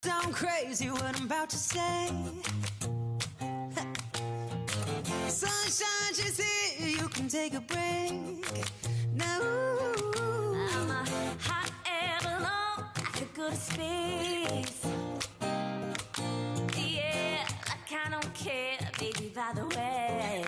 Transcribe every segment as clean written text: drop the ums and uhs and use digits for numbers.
Sound crazy what I'm about to say. Sunshine just here, you can take a break. No, I'm a hot air balloon, I could go to space. Yeah, like I don't care, baby, by the way.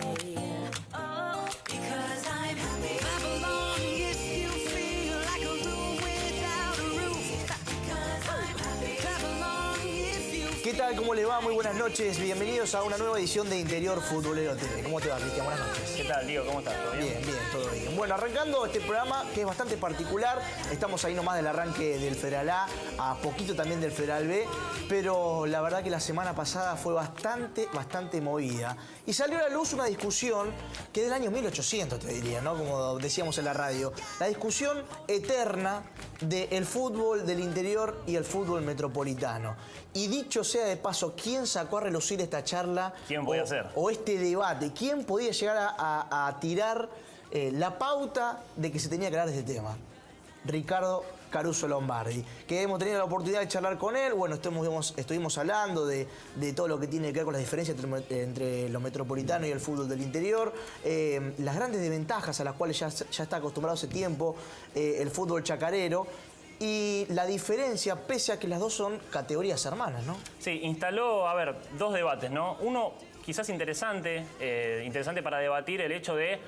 Oh, because I'm happy. Babylon, if you feel like a room without a roof. Because I'm happy. Babylon, if you ¿Qué tal? ¿Cómo le va? Muy buenas noches. Bienvenidos a una nueva edición de Interior Futbolero TV. ¿Cómo te va, Cristian? Buenas noches. ¿Qué tal, Diego? ¿Cómo estás? ¿Todo bien? Bien, todo bien. Bueno, arrancando este programa que es bastante particular. Estamos ahí nomás del arranque del Federal A poquito también del Federal B. Pero la verdad que la semana pasada fue bastante movida. Y salió a la luz una discusión que es del año 1800, te diría, ¿no? Como decíamos en la radio. La discusión eterna del fútbol del interior y el fútbol metropolitano. Y dicho sea de paso, ¿quién sacó a relucir esta charla? ¿Quién podía ser? O este debate. ¿Quién podía llegar a tirar la pauta de que se tenía que hablar de este tema? Ricardo Caruso Lombardi, que hemos tenido la oportunidad de charlar con él. Bueno, estuvimos hablando de todo lo que tiene que ver con las diferencias entre lo metropolitano y el fútbol del interior, las grandes desventajas a las cuales ya está acostumbrado hace tiempo el fútbol chacarero, y la diferencia, pese a que las dos son categorías hermanas, ¿no? Sí, instaló, dos debates, ¿no? Uno, quizás interesante para debatir el hecho de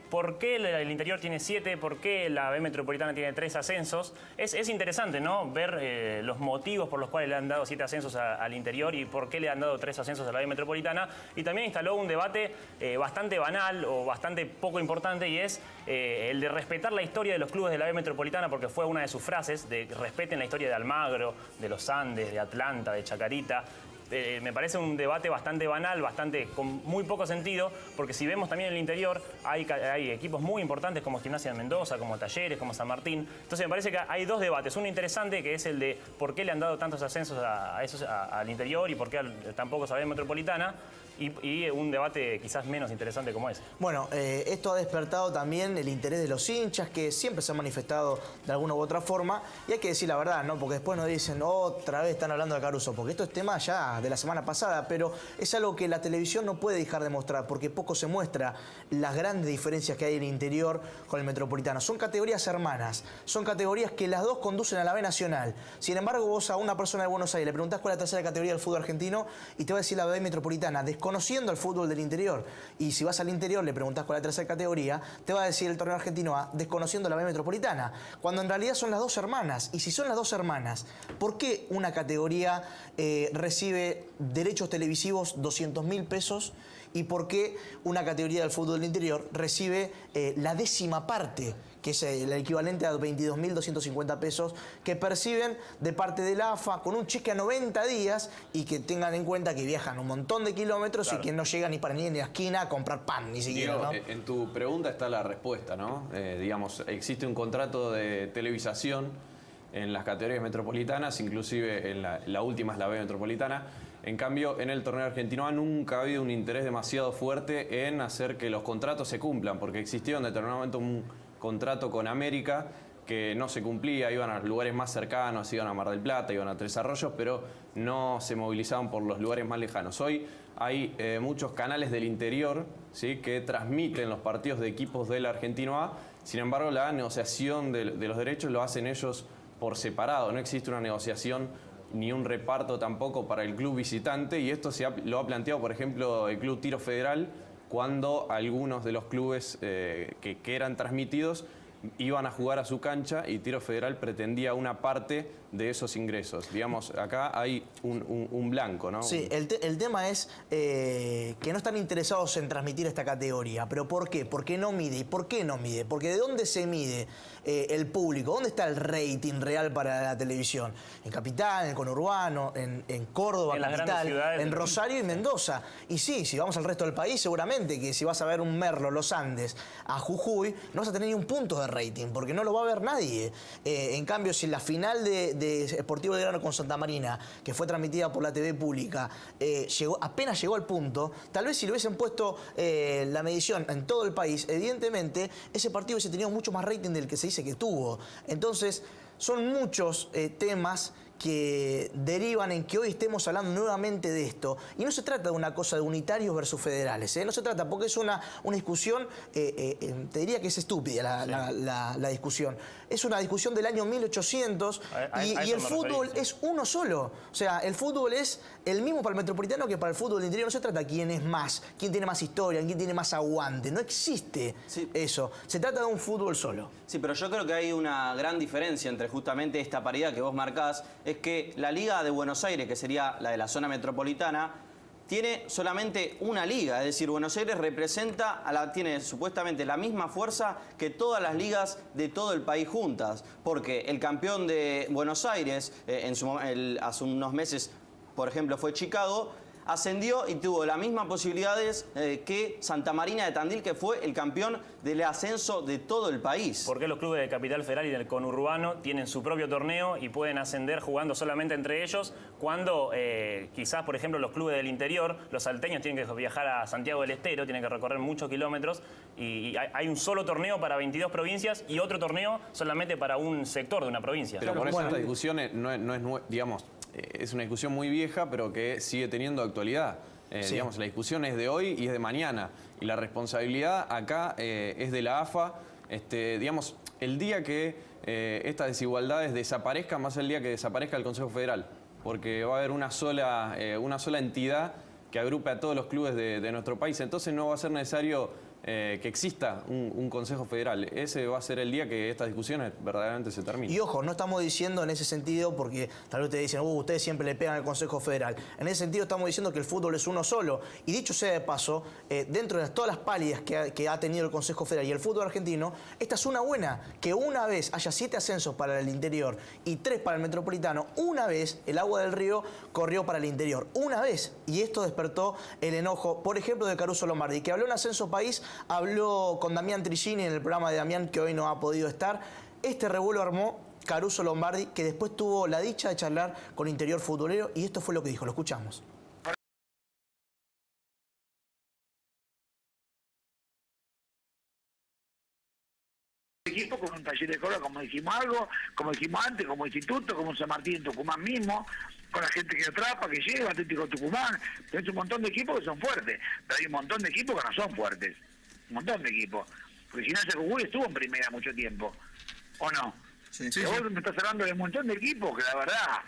por qué el interior tiene 7, por qué la B metropolitana tiene 3 ascensos. Es interesante, ¿no? Ver los motivos por los cuales le han dado 7 ascensos al interior y por qué le han dado 3 ascensos a la B metropolitana. Y también instaló un debate bastante banal o bastante poco importante, y es el de respetar la historia de los clubes de la B metropolitana, porque fue una de sus frases, de que respeten la historia de Almagro, de los Andes, de Atlanta, de Chacarita. Me parece un debate bastante banal, con muy poco sentido, porque si vemos también en el interior hay equipos muy importantes como Gimnasia de Mendoza, como Talleres, como San Martín. Entonces me parece que hay dos debates. Uno interesante, que es el de por qué le han dado tantos ascensos al interior y por qué tan pocos a la metropolitana, y un debate quizás menos interesante como ese. Bueno, esto ha despertado también el interés de los hinchas, que siempre se han manifestado de alguna u otra forma, y hay que decir la verdad, ¿no? Porque después nos dicen, otra vez están hablando de Caruso, porque esto es tema ya de la semana pasada, pero es algo que la televisión no puede dejar de mostrar, porque poco se muestra las grandes diferencias que hay en el interior con el metropolitano. Son categorías hermanas, son categorías que las dos conducen a la B nacional. Sin embargo, vos a una persona de Buenos Aires le preguntás cuál es la tercera categoría del fútbol argentino y te va a decir la B metropolitana, desconociendo el fútbol del interior. Y si vas al interior, le preguntás cuál es la tercera categoría, te va a decir el torneo argentino A, desconociendo la B metropolitana, cuando en realidad son las dos hermanas. Y si son las dos hermanas, ¿por qué una categoría recibe derechos televisivos 200.000 pesos y por qué una categoría del fútbol del interior recibe la 10ª parte, que es el equivalente a 22.250 pesos que perciben de parte de la AFA con un cheque a 90 días, y que tengan en cuenta que viajan un montón de kilómetros, claro, y que no llegan ni para ni en la esquina a comprar pan, ni siquiera, Diego, ¿no? En tu pregunta está la respuesta, ¿no? Digamos, existe un contrato de televisación en las categorías metropolitanas, inclusive en la última es la B metropolitana. En cambio, en el torneo argentino A nunca ha habido un interés demasiado fuerte en hacer que los contratos se cumplan, porque existió en determinado momento un contrato con América que no se cumplía, iban a los lugares más cercanos, iban a Mar del Plata, iban a Tres Arroyos, pero no se movilizaban por los lugares más lejanos. Hoy hay muchos canales del interior, ¿sí?, que transmiten los partidos de equipos del Argentino A. Sin embargo, la negociación de los derechos lo hacen ellos por separado. No existe una negociación ni un reparto tampoco para el club visitante, y esto lo ha planteado, por ejemplo, el Club Tiro Federal, cuando algunos de los clubes que eran transmitidos iban a jugar a su cancha y Tiro Federal pretendía una parte de esos ingresos. Digamos, acá hay un blanco, ¿no? Sí, el tema es que no están interesados en transmitir esta categoría. ¿Pero por qué? ¿Por qué no mide? ¿Y por qué no mide? Porque ¿de dónde se mide el público? ¿Dónde está el rating real para la televisión? En Capital, en el conurbano, en Córdoba, en Capital, en Rosario y Mendoza. Y sí, si vamos al resto del país, seguramente que si vas a ver un Merlo, Los Andes, a Jujuy, no vas a tener ni un punto de rating, porque no lo va a ver nadie. En cambio, si la final de Sportivo Belgrano con Santa Marina, que fue transmitida por la TV pública, apenas llegó al punto, tal vez si le hubiesen puesto la medición en todo el país, evidentemente ese partido hubiese tenido mucho más rating del que se dice que tuvo. Entonces, son muchos temas que derivan en que hoy estemos hablando nuevamente de esto. Y no se trata de una cosa de unitarios versus federales, ¿eh? No se trata, porque es una discusión, te diría que es estúpida la discusión. Es una discusión del año 1800 y el fútbol es uno solo. O sea, el fútbol es el mismo para el metropolitano que para el fútbol del interior. No se trata de quién es más, quién tiene más historia, quién tiene más aguante. No existe eso. Se trata de un fútbol solo. Sí, pero yo creo que hay una gran diferencia entre justamente esta paridad que vos marcás. Es que la Liga de Buenos Aires, que sería la de la zona metropolitana, tiene solamente una liga. Es decir, Buenos Aires tiene supuestamente la misma fuerza que todas las ligas de todo el país juntas. Porque el campeón de Buenos Aires, hace unos meses, por ejemplo, fue Chicago, ascendió y tuvo las mismas posibilidades que Santa Marina de Tandil, que fue el campeón del ascenso de todo el país. ¿Por qué los clubes de Capital Federal y del conurbano tienen su propio torneo y pueden ascender jugando solamente entre ellos, cuando quizás, por ejemplo, los clubes del interior, los salteños, tienen que viajar a Santiago del Estero, tienen que recorrer muchos kilómetros, y hay un solo torneo para 22 provincias y otro torneo solamente para un sector de una provincia? Pero por eso esta discusión digamos, es una discusión muy vieja, pero que sigue teniendo actualidad. Digamos, la discusión es de hoy y es de mañana. Y la responsabilidad acá es de la AFA. Digamos, el día que estas desigualdades desaparezcan, va a ser el día que desaparezca el Consejo Federal. Porque va a haber una sola entidad que agrupe a todos los clubes de nuestro país. Entonces no va a ser necesario que exista un Consejo Federal. Ese va a ser el día que estas discusiones verdaderamente se terminen. Y ojo, no estamos diciendo en ese sentido, porque tal vez ustedes dicen, ustedes siempre le pegan al Consejo Federal. En ese sentido estamos diciendo que el fútbol es uno solo. Y dicho sea de paso, dentro de todas las pálidas que ha tenido el Consejo Federal y el fútbol argentino, esta es una buena, que una vez haya 7 ascensos para el interior y 3 para el metropolitano, una vez el agua del río corrió para el interior. Una vez. Y esto despertó el enojo, por ejemplo, de Caruso Lombardi, que habló en Ascenso País, habló con Damián Trigini en el programa de Damián, que hoy no ha podido estar. Este revuelo armó Caruso Lombardi, que después tuvo la dicha de charlar con Interior Futbolero, y esto fue lo que dijo. Lo escuchamos. Equipo con un taller de cola, como dijimos como dijimos antes, como instituto, como San Martín en Tucumán mismo, con la gente que atrapa, que lleva, Atlético Tucumán. Tenés un montón de equipos que son fuertes, pero hay un montón de equipos que no son fuertes. Un montón de equipos. Porque Gimnasia Jujuy estuvo en primera mucho tiempo, ¿o no? Sí. Vos me estás hablando de un montón de equipos que la verdad,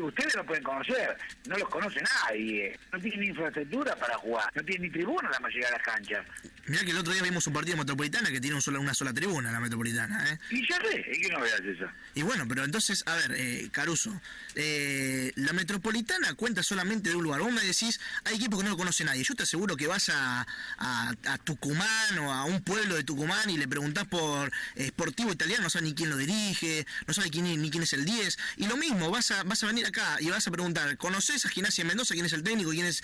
ustedes lo pueden conocer, no los conoce nadie, no tienen infraestructura para jugar, no tienen ni tribuna la mayoría de las canchas. Mirá que el otro día vimos un partido Metropolitana que tiene una sola tribuna, la Metropolitana, ¿eh? Y ya sé, ¿y qué no veas eso? Y bueno, pero entonces, a ver, Caruso, la Metropolitana cuenta solamente de un lugar. Vos me decís, hay equipos que no lo conoce nadie. Yo te aseguro que vas a Tucumán o a un pueblo de Tucumán y le preguntás por Sportivo Italiano, no sabes ni quién lo dirige, no sabes ni quién es el 10. Y lo mismo, vas a venir acá y vas a preguntar, ¿conocés a Gimnasia Mendoza? ¿Quién es el técnico? ¿Quiénes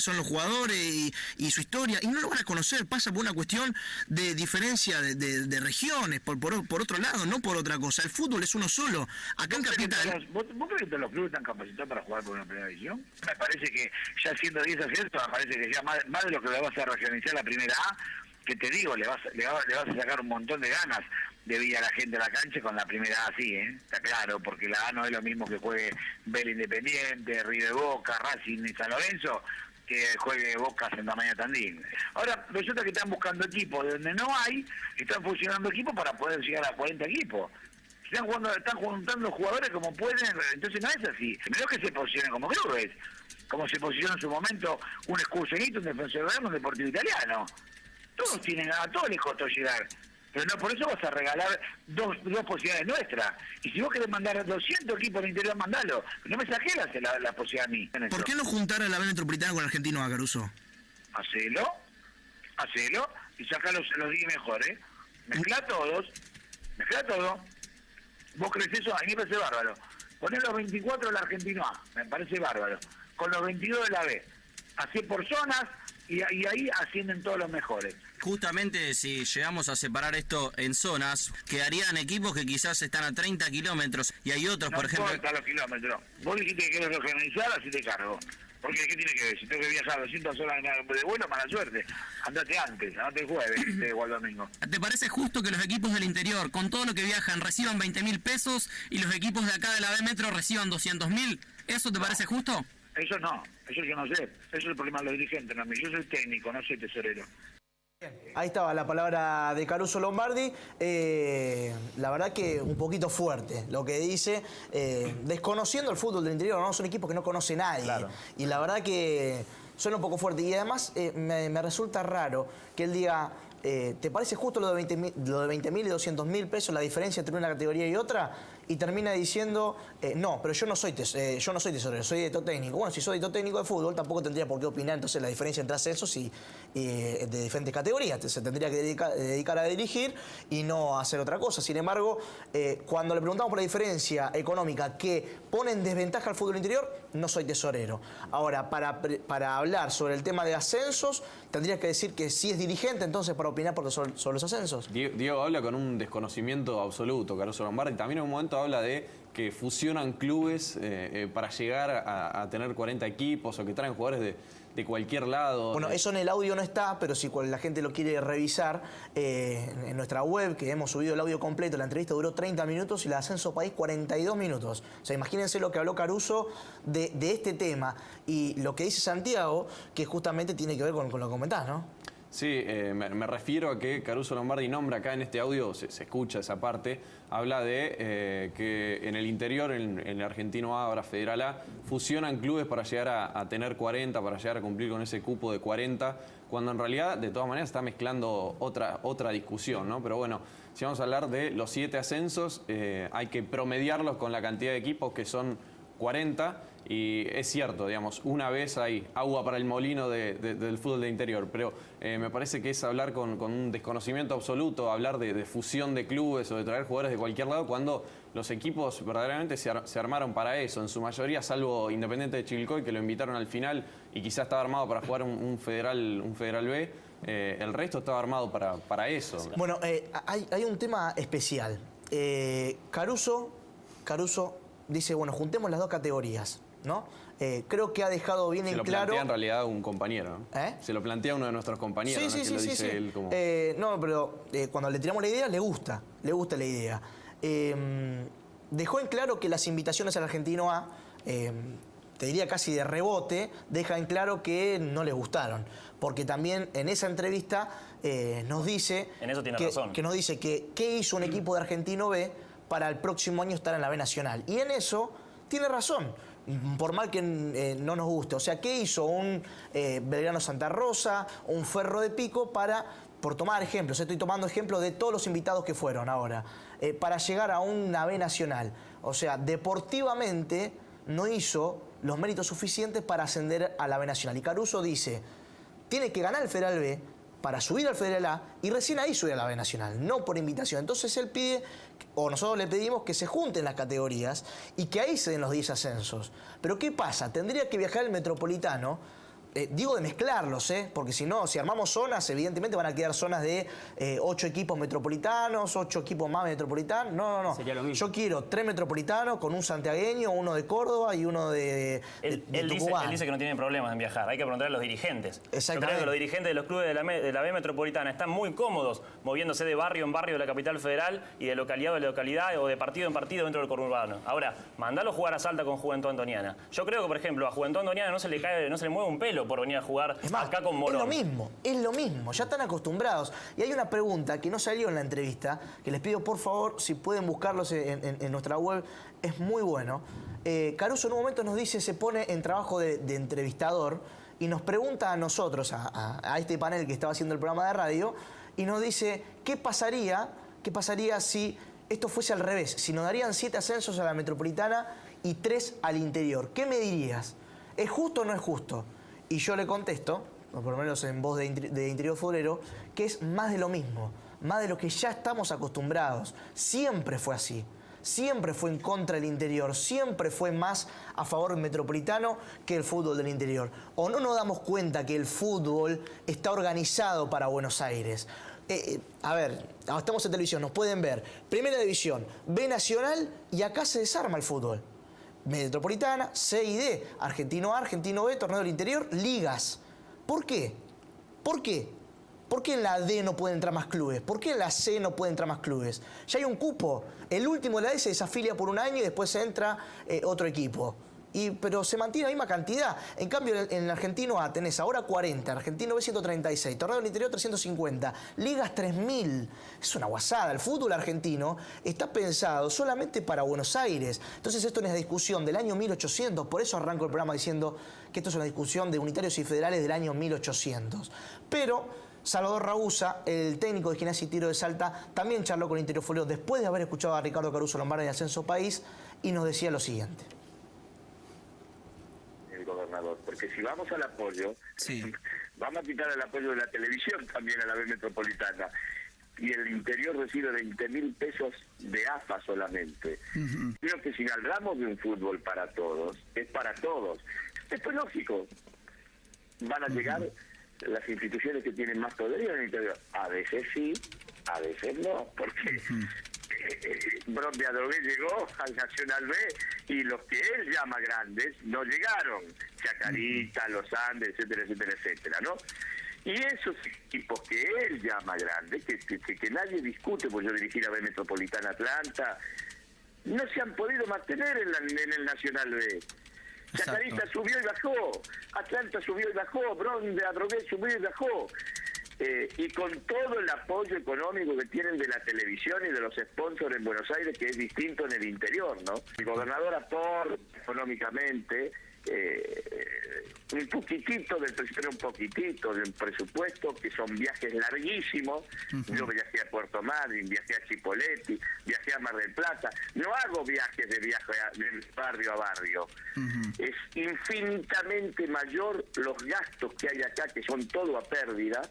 son los jugadores? Y su historia. Y no lo van a conocer. Pasa por una cuestión de diferencia de regiones, por otro lado, no por otra cosa. El fútbol es uno solo. Acá en Capital... ¿Vos crees que los clubes están capacitados para jugar por una primera división? Me parece que ya siendo 10 aciertos, me parece que ya más de lo que le vas a regionalizar la primera A, que te digo, le vas a sacar un montón de ganas de vida a la gente a la cancha con la primera A, sí, está claro, porque la A no es lo mismo que juegue Vélez Independiente, River Boca, Racing y San Lorenzo, que juegue Boca Santa María Tandil. Ahora, resulta que están buscando equipos de donde no hay, están fusionando equipos para poder llegar a 40 equipos. Están juntando jugadores como pueden, entonces no es así. Primero que se posicionen como clubes, como se posicionó en su momento un excursionista, un defensor de un Deportivo Italiano. A todos les costó llegar. Pero no por eso vas a regalar dos posibilidades nuestras. Y si vos querés mandar 200 equipos al interior, mandalo. No me saqué la posibilidad a mí. ¿Por qué no juntar a la B Metropolitana con el Argentino, a Caruso? Hacelo y sacá los 10 mejores. Mezclá todo. ¿Vos crees eso? A mí me parece bárbaro. Poné los 24 del Argentino A, me parece bárbaro. Con los 22 de la B. Hacé por zonas y ahí ascienden todos los mejores. Justamente si llegamos a separar esto en zonas, quedarían equipos que quizás están a 30 kilómetros y hay otros, No por ejemplo... importa los kilómetros. Vos dijiste que querés organizar, así te cargo. Porque, ¿qué tiene que ver? Si tengo que viajar 200 horas de vuelo, mala suerte. Andate antes, andate el jueves o el domingo. ¿Te parece justo que los equipos del interior, con todo lo que viajan, reciban 20.000 pesos y los equipos de acá de la B Metro reciban 200.000? ¿Eso te parece justo? Eso no, eso yo no sé. Eso es el problema de los dirigentes, no a mí. Yo soy técnico, no soy tesorero. Ahí estaba la palabra de Caruso Lombardi. La verdad que un poquito fuerte lo que dice, desconociendo el fútbol del interior, ¿no? Son equipos que no conoce nadie. Claro. Y la verdad que suena un poco fuerte. Y además me resulta raro que él diga, ¿te parece justo lo de 20.000 y 200.000 pesos, la diferencia entre una categoría y otra? Y termina diciendo, no, pero yo no soy tesorero, soy director técnico. Bueno, si soy director técnico de fútbol, tampoco tendría por qué opinar entonces la diferencia entre ascensos y de diferentes categorías. Se tendría que dedicar a dirigir y no a hacer otra cosa. Sin embargo, cuando le preguntamos por la diferencia económica que pone en desventaja al fútbol interior, no soy tesorero. Ahora, para hablar sobre el tema de ascensos, tendría que decir que sí es dirigente entonces para opinar sobre los ascensos. Diego habla con un desconocimiento absoluto, Caruso Lombardi. También en un momento habla de que fusionan clubes para llegar a tener 40 equipos o que traen jugadores de cualquier lado. Bueno, eso en el audio no está, pero si la gente lo quiere revisar, en nuestra web, que hemos subido el audio completo, la entrevista duró 30 minutos y la de Ascenso País 42 minutos. O sea, imagínense lo que habló Caruso de este tema y lo que dice Santiago, que justamente tiene que ver con lo que comentás, ¿no? Sí, me refiero a que Caruso Lombardi nombra acá en este audio, se escucha esa parte, habla de que en el interior, en el Argentino A, ahora Federal A, fusionan clubes para llegar a tener 40, para llegar a cumplir con ese cupo de 40, cuando en realidad, de todas maneras, está mezclando otra discusión, ¿no? Pero bueno, si vamos a hablar de los 7 ascensos, hay que promediarlos con la cantidad de equipos que son 40, y es cierto, digamos, una vez hay agua para el molino del fútbol de interior, pero me parece que es hablar con un desconocimiento absoluto, hablar de fusión de clubes o de traer jugadores de cualquier lado, cuando los equipos verdaderamente se armaron para eso, en su mayoría, salvo Independiente de Chivilcoy, que lo invitaron al final y quizás estaba armado para jugar un Federal B, el resto estaba armado para eso. Bueno, hay un tema especial. Caruso dice, bueno, juntemos las dos categorías, ¿no? Creo que ha dejado bien en claro... Se lo plantea en realidad un compañero, ¿no? Se lo plantea uno de nuestros compañeros, sí, ¿no? Sí, que lo sí, dice sí. Él como... No, pero cuando le tiramos la idea, le gusta la idea. Dejó en claro que las invitaciones al Argentino A, te diría casi de rebote, deja en claro que no les gustaron. Porque también en esa entrevista nos dice... En eso tiene razón. Que nos dice que qué hizo un equipo de Argentino B para el próximo año estar en la B Nacional. Y en eso tiene razón, por mal que no nos guste. O sea, ¿qué hizo un Belgrano Santa Rosa, un Ferro de Pico por tomar ejemplos? Estoy tomando ejemplos de todos los invitados que fueron ahora, para llegar a una B Nacional. O sea, deportivamente no hizo los méritos suficientes para ascender a la B Nacional. Y Caruso dice, tiene que ganar el Federal B para subir al Federal A y recién ahí subir a la B Nacional, no por invitación. Entonces él pide, o nosotros le pedimos que se junten las categorías y que ahí se den los 10 ascensos. Pero ¿qué pasa? Tendría que viajar el Metropolitano, digo de mezclarlos, porque si no, si armamos zonas, evidentemente van a quedar zonas de 8 equipos metropolitanos, 8 equipos más metropolitanos. No. Sería lo mismo. Yo quiero 3 metropolitanos con un santiagueño, uno de Córdoba y uno de Él dice que no tiene problemas en viajar. Hay que preguntarle a los dirigentes. Exactamente. Yo creo que los dirigentes de los clubes de la B Metropolitana están muy cómodos moviéndose de barrio en barrio de la capital federal y de localidad en localidad o de partido en partido dentro del conurbano. Ahora, mandalo jugar a Salta con Juventud Antoniana. Yo creo que, por ejemplo, a Juventud Antoniana no se le mueve un pelo por venir a jugar acá con Morón. Es lo mismo, ya están acostumbrados. Y hay una pregunta que no salió en la entrevista, que les pido por favor, si pueden buscarlos en nuestra web, es muy bueno. Caruso en un momento nos dice, se pone en trabajo de entrevistador y nos pregunta a nosotros, a este panel que estaba haciendo el programa de radio, y nos dice, ¿qué pasaría si esto fuese al revés? Si nos darían 7 ascensos a la Metropolitana y 3 al interior. ¿Qué me dirías? ¿Es justo o no es justo? Y yo le contesto, o por lo menos en voz de Interior Futbolero, que es más de lo mismo, más de lo que ya estamos acostumbrados. Siempre fue así. siempre fue en contra del interior, siempre fue más a favor del Metropolitano que el fútbol del interior. ¿O no nos damos cuenta que el fútbol está organizado para Buenos Aires? A ver, estamos en televisión, nos pueden ver. Primera División, B Nacional y acá se desarma el fútbol. Metropolitana, C y D, Argentino A, Argentino B, Torneo del Interior, ligas. ¿Por qué? ¿Por qué? ¿Por qué en la D no pueden entrar más clubes? ¿Por qué en la C no pueden entrar más clubes? Ya hay un cupo. El último de la D se desafilia por un año y después entra otro equipo. Pero se mantiene la misma cantidad. En cambio, en el Argentino A tenés ahora 40, Argentino B 136, Torneo del Interior 350, Ligas 3000. Es una guasada. El fútbol argentino está pensado solamente para Buenos Aires. Entonces esto no es una discusión del año 1800. Por eso arranco el programa diciendo que esto es una discusión de unitarios y federales del año 1800. Pero Salvador Ragusa, el técnico de Gimnasia y Tiro de Salta, también charló con Interior Folio después de haber escuchado a Ricardo Caruso Lombardi de Ascenso País y nos decía lo siguiente. Gobernador, porque si vamos al apoyo, Sí. vamos a quitar el apoyo de la televisión también a la B Metropolitana, y el interior recibe 20.000 pesos de AFA solamente. Creo que si hablamos de un fútbol para todos, es para todos. Después, lógico, van a llegar las instituciones que tienen más poderío en el interior. A veces sí, a veces no, porque Bron de Adrogué llegó al Nacional B y los que él llama grandes no llegaron. Chacarita, Los Andes, etcétera, etcétera, etcétera, ¿no? Y esos equipos que él llama grandes, que nadie discute, pues yo dirigí la B Metropolitana Atlanta, no se han podido mantener en el Nacional B. Chacarita subió y bajó, Atlanta subió y bajó, Bron de Adrogué subió y bajó. Y con todo el apoyo económico que tienen de la televisión y de los sponsors en Buenos Aires, que es distinto en el interior, ¿no? El gobernador aporta económicamente un poquitito de un presupuesto, que son viajes larguísimos. Yo viajé a Puerto Madryn, viajé a Chipoleti, viajé a Mar del Plata. No hago viajes de barrio a barrio. Es infinitamente mayor los gastos que hay acá, que son todo a pérdida,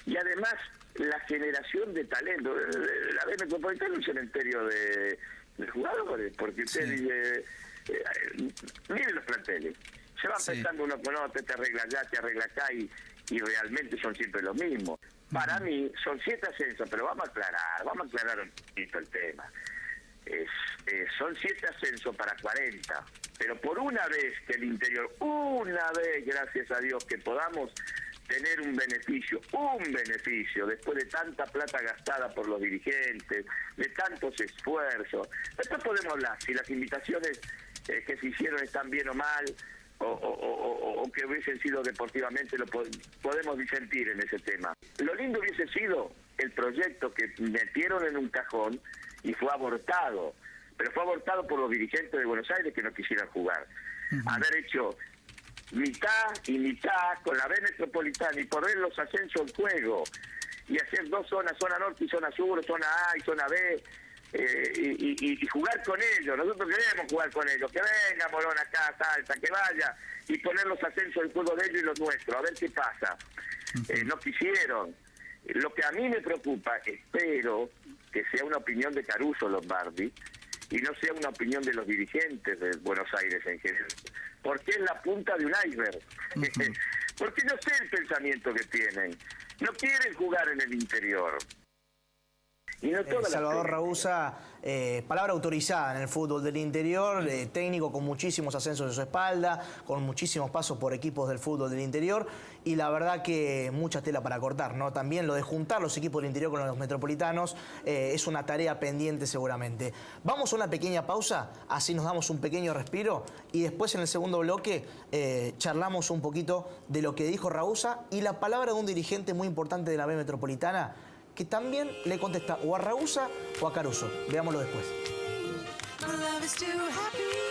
y además la generación de talento. La B Metropolitana es un cementerio de jugadores, porque usted miren los planteles, se van prestando uno con otro, te arregla allá, te arregla acá, y realmente son siempre los mismos. Para mí son 7 ascensos, pero vamos a aclarar un poquito el tema. Son 7 ascensos para 40, pero por una vez que el interior, gracias a Dios, que podamos tener un beneficio después de tanta plata gastada por los dirigentes, de tantos esfuerzos. Después podemos hablar si las invitaciones que se hicieron están bien o mal, o que hubiesen sido deportivamente, lo podemos disentir en ese tema. Lo lindo hubiese sido el proyecto que metieron en un cajón y fue abortado, pero fue abortado por los dirigentes de Buenos Aires que no quisieran jugar. Haber hecho mitad y mitad con la B Metropolitana y poner los ascensos en juego y hacer 2 zonas, zona norte y zona sur, zona A y zona B, y jugar con ellos. Nosotros queremos jugar con ellos, que venga Morón acá, Salta, que vaya, y poner los ascensos en juego de ellos y los nuestros, a ver qué pasa. No quisieron. Lo que a mí me preocupa, espero que sea una opinión de Caruso Lombardi y no sea una opinión de los dirigentes de Buenos Aires en general, porque es la punta de un iceberg. Porque no sé el pensamiento que tienen. No quieren jugar en el interior. Y no toda Salvador Ragusa, palabra autorizada en el fútbol del interior, técnico con muchísimos ascensos de su espalda, con muchísimos pasos por equipos del fútbol del interior, y la verdad que mucha tela para cortar, ¿no? También lo de juntar los equipos del interior con los metropolitanos es una tarea pendiente seguramente. Vamos a una pequeña pausa, así nos damos un pequeño respiro, y después en el segundo bloque charlamos un poquito de lo que dijo Ragusa y la palabra de un dirigente muy importante de la B Metropolitana, que también le contesta o a Ragusa o a Caruso. Veámoslo después. My love is too happy.